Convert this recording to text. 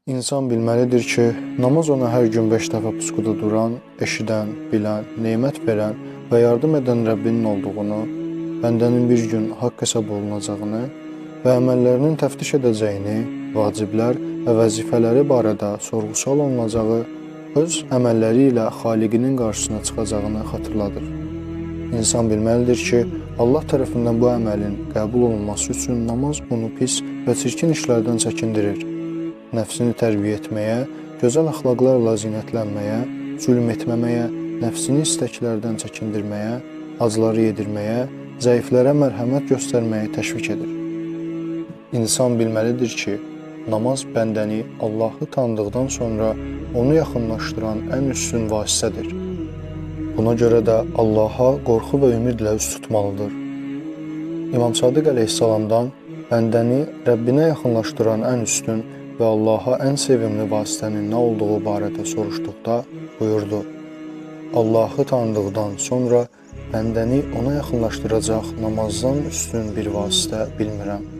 İnsan bilməlidir ki, namaz ona hər gün 5 dəfə pusquda duran, eşidən, bilən, nemət verən və yardım edən Rəbbinin olduğunu, bəndənin bir gün haqq hesab olunacağını və əməllərinin təftiş edəcəyini, vaciblər və vəzifələri barədə sorğu-sual olunacağı, öz əməlləri ilə Xaliqinin qarşısına çıxacağını xatırladır. İnsan bilməlidir ki, Allah tərəfindən bu əməlin qəbul olunması üçün namaz onu pis və çirkin işlərdən çəkindirir. Nəfsini tərbiyə etməyə, gözəl əxlaqlarla zinətlənməyə, zülm etməməyə, nəfsini istəklərdən çəkindirməyə, acları yedirməyə, zəiflərə mərhəmət göstərməyə təşvik edir. İnsan bilməlidir ki, namaz bəndəni Allahı tanıdıqdan sonra onu yaxınlaşdıran ən üstün vasitədir. Buna görə də Allaha qorxu və ümidlə üz tutmalıdır. İmam Sadiq əleyhissalamdan bəndəni Rəbbinə yaxınlaşdıran ən üstün və Allaha ən sevimli vasitənin nə olduğu barədə soruşduqda buyurdu: Allahı tanıdıqdan sonra bəndəni ona yaxınlaşdıracaq namazdan üstün bir vasitə bilmirəm.